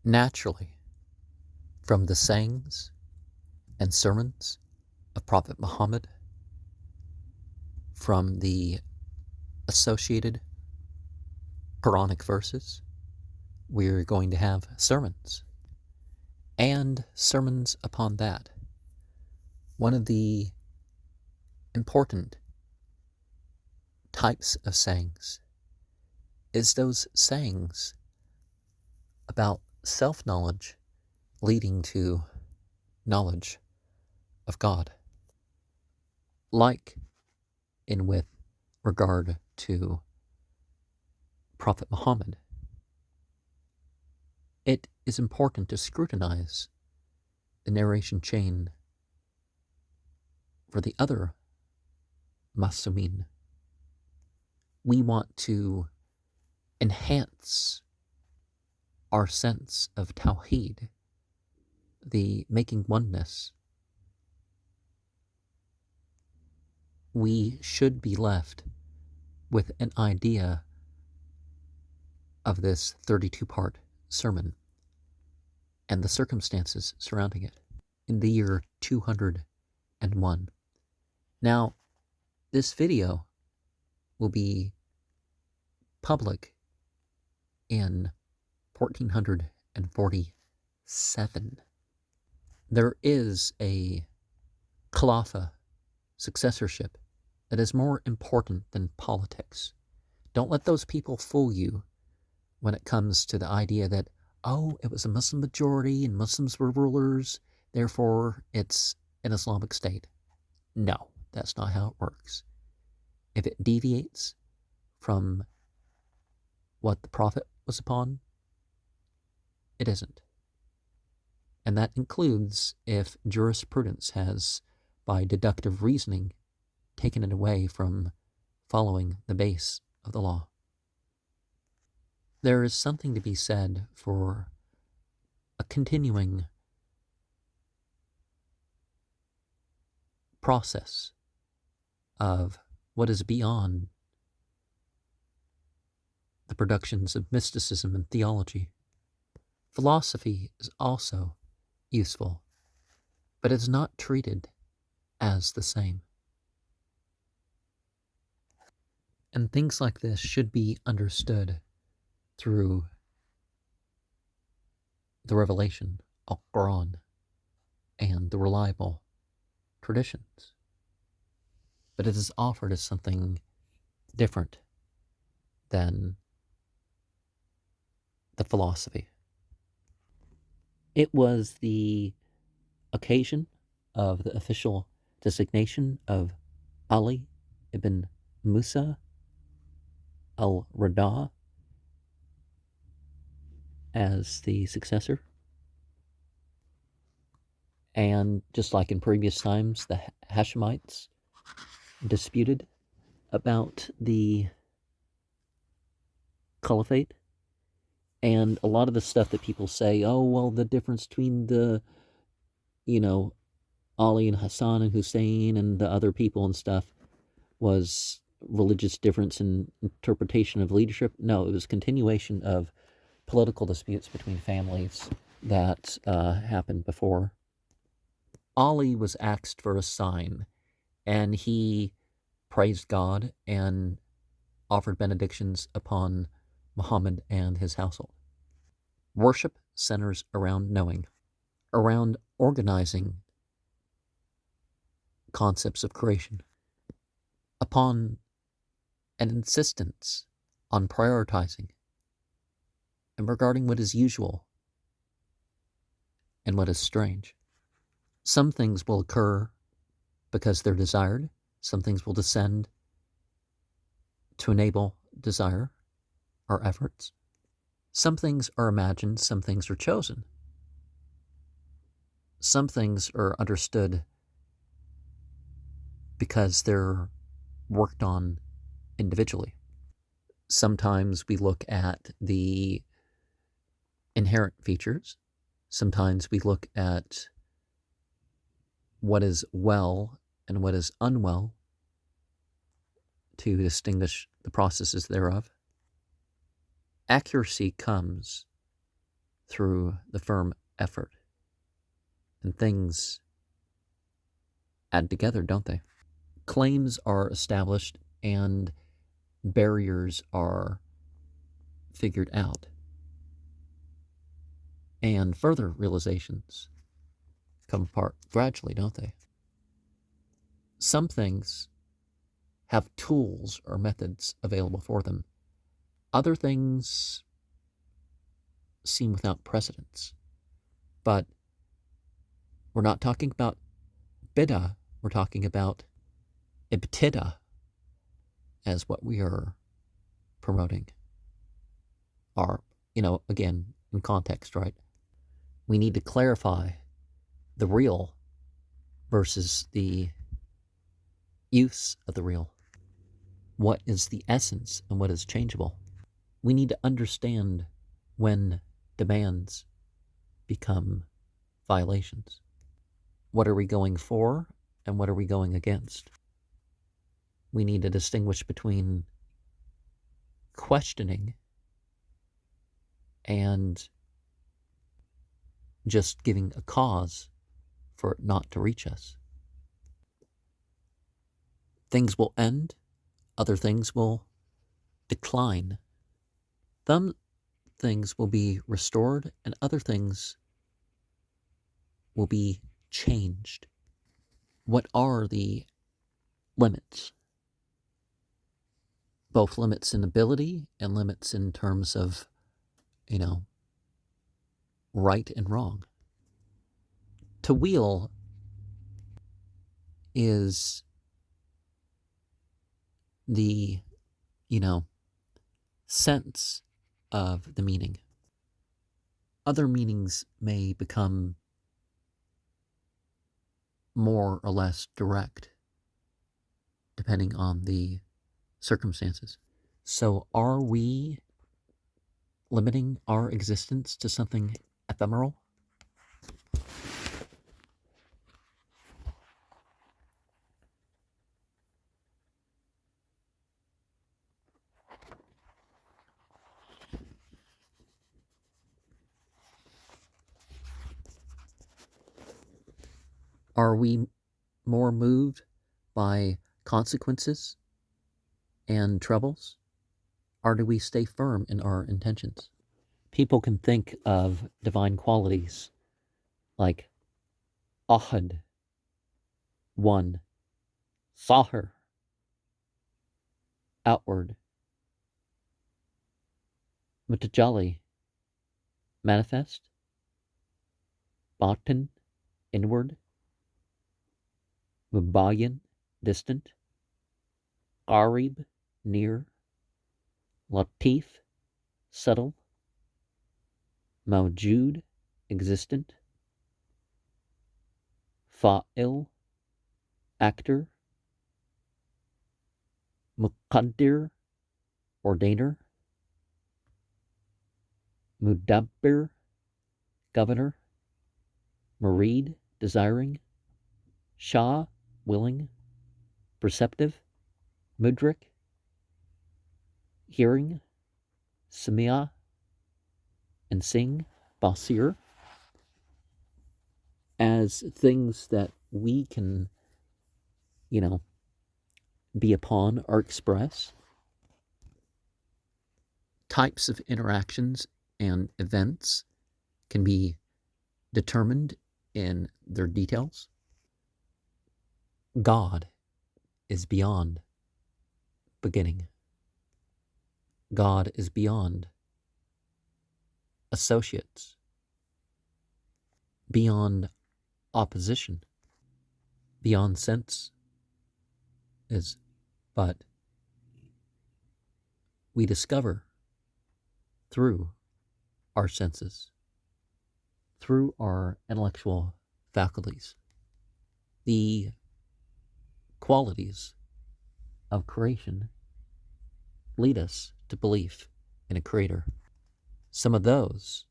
naturally from the sayings and sermons of Prophet Muhammad, from the associated Quranic verses. We're going to have sermons and sermons upon that. One of the important types of sayings is those sayings about self-knowledge leading to knowledge of God. Like in with regard to Prophet Muhammad, it is important to scrutinize the narration chain for the other Masumin. We want to enhance our sense of Tawheed, the making oneness. We should be left with an idea of this 32-part sermon and the circumstances surrounding it in the year 201. Now, this video will be public in 1447. There is a Khilafah successorship that is more important than politics. Don't let those people fool you when it comes to the idea that, oh, it was a Muslim majority and Muslims were rulers, therefore it's an Islamic state. No, that's not how it works. If it deviates from what the Prophet was upon, it isn't. And that includes if jurisprudence has, by deductive reasoning, taken it away from following the base of the law. There is something to be said for a continuing process of what is beyond the productions of mysticism and theology. Philosophy is also useful, but it is not treated as the same. And things like this should be understood through the revelation, al-Quran, and the reliable traditions. But it is offered as something different than the philosophy. It was the occasion of the official designation of Ali ibn Musa al-Rida as the successor. And just like in previous times, the Hashemites disputed about the caliphate. And a lot of the stuff that people say, oh, well, the difference between the, Ali and Hassan and Hussein and the other people and stuff was religious difference in interpretation of leadership. No, it was continuation of political disputes between families that happened before. Ali was asked for a sign, and he praised God and offered benedictions upon Muhammad and his household. Worship centers around knowing, around organizing concepts of creation, upon an insistence on prioritizing and regarding what is usual and what is strange. Some things will occur because they're desired. Some things will descend to enable desire or efforts. Some things are imagined, some things are chosen. Some things are understood because they're worked on individually. Sometimes we look at the inherent features. Sometimes we look at what is well and what is unwell to distinguish the processes thereof. Accuracy comes through the firm effort. And things add together, don't they? Claims are established and barriers are figured out. And further realizations come apart gradually, don't they? Some things have tools or methods available for them. Other things seem without precedence. But we're not talking about bid'ah, we're talking about ibtidah as what we are promoting. Are, again, in context, right? We need to clarify the real versus the use of the real. What is the essence and what is changeable? We need to understand when demands become violations. What are we going for and what are we going against? We need to distinguish between questioning and just giving a cause for it not to reach us. Things will end, other things will decline. Some things will be restored and other things will be changed. What are the limits? Both limits in ability and limits in terms of, right and wrong. To wheel is the, sense of the meaning. Other meanings may become more or less direct, depending on the circumstances. So are we limiting our existence to something ephemeral? Are we more moved by consequences and troubles? Or do we stay firm in our intentions? People can think of divine qualities like Ahad, one, Sahir, outward, Mutajali, manifest, Batin, inward, Mubayyan, distant, Qarib, near, Latif, subtle, Mawjood, existent, Fa'il, actor, Muqaddir, ordainer, Mudabbir, governor, Murid, desiring, Shah, willing, perceptive, Mudrik, hearing, Samia, and sing, Basir, as things that we can, be upon or express. Types of interactions and events can be determined in their details. God is beyond beginning. God is beyond associates, beyond opposition, beyond sense is, but we discover through our senses, through our intellectual faculties, the qualities of creation lead us to belief in a creator. Some of those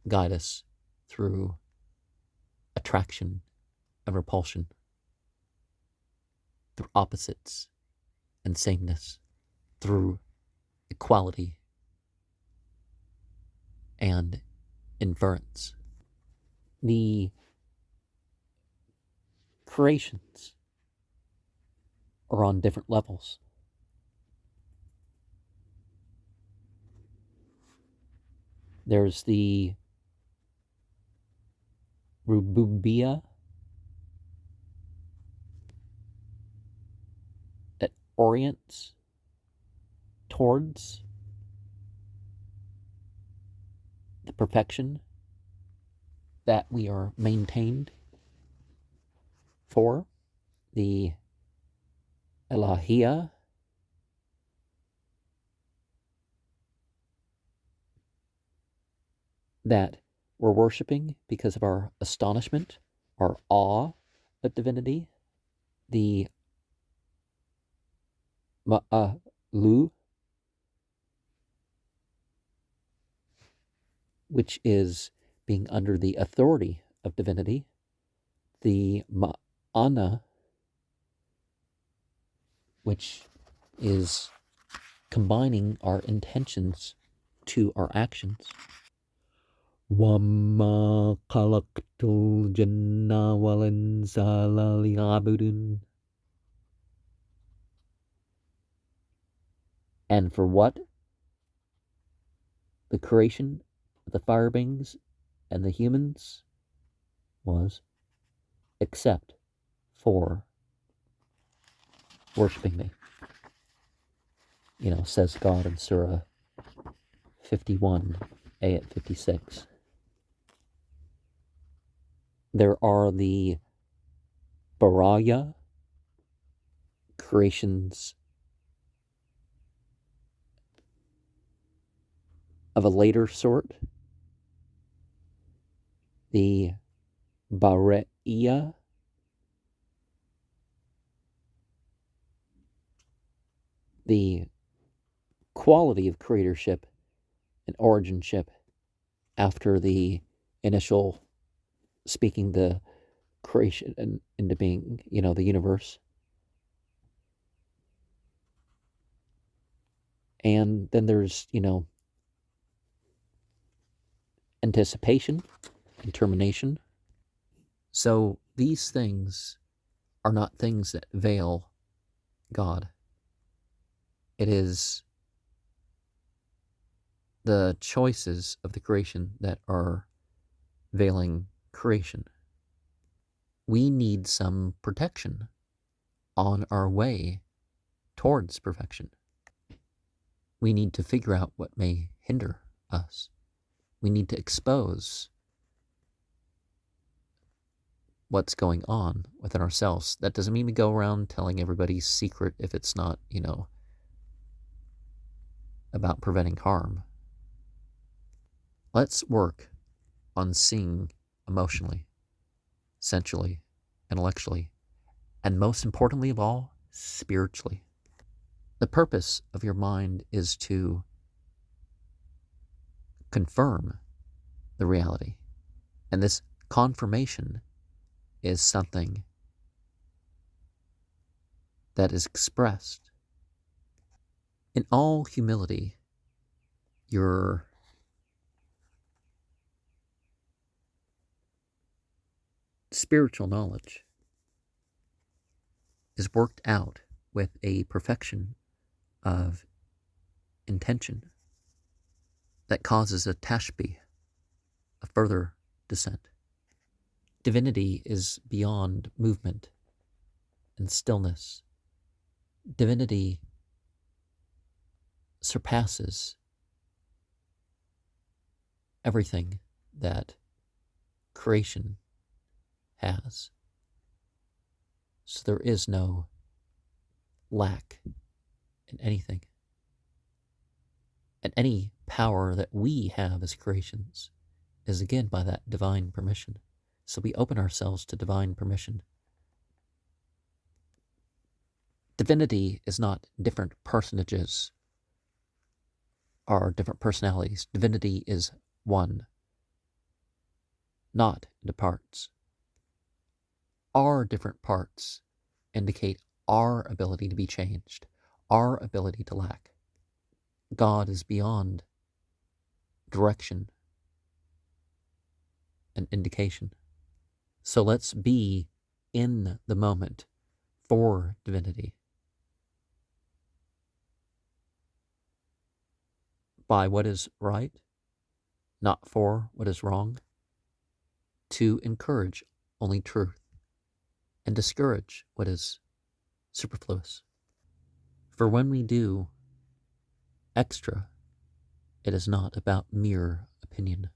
guide us through attraction and repulsion, through opposites and sameness, through equality and inference. The creations are on different levels. There's the Rububiyya that orients towards the perfection that we are maintained for, the Ilahiyya that we're worshiping because of our astonishment, our awe of divinity, the Ma'alu, which is being under the authority of divinity, the Ma'ana, which is combining our intentions to our actions. وَمَا خَلَقْتُ الْجِنَّ وَالْإِنسَ إِلَّا لِيَعْبُدُونِ. And for what? The creation of the fire beings and the humans was except for worshiping me. Says God in Surah 51, ayat 56. There are the Baraya, creations of a later sort, the Baraiya, the quality of creatorship and originship after the initial speaking the creation into being, the universe. And then there's, anticipation and termination. So these things are not things that veil God. It is the choices of the creation that are veiling creation. We need some protection on our way towards perfection. We need to figure out what may hinder us. We need to expose what's going on within ourselves. That doesn't mean we go around telling everybody's secret if it's not, about preventing harm. Let's work on seeing emotionally, sensually, intellectually, and most importantly of all, spiritually. The purpose of your mind is to confirm the reality. And this confirmation is something that is expressed in all humility. Your spiritual knowledge is worked out with a perfection of intention that causes a tashbih, a further descent. Divinity is beyond movement and stillness. Divinity surpasses everything that creation has. So there is no lack in anything. And any power that we have as creations is again by that divine permission. So we open ourselves to divine permission. Divinity is not different personages or different personalities. Divinity is one, not into parts. Our different parts indicate our ability to be changed, our ability to lack. God is beyond direction an indication. So let's be in the moment for divinity by what is right, not for what is wrong, to encourage only truth and discourage what is superfluous. For when we do extra, it is not about mere opinion.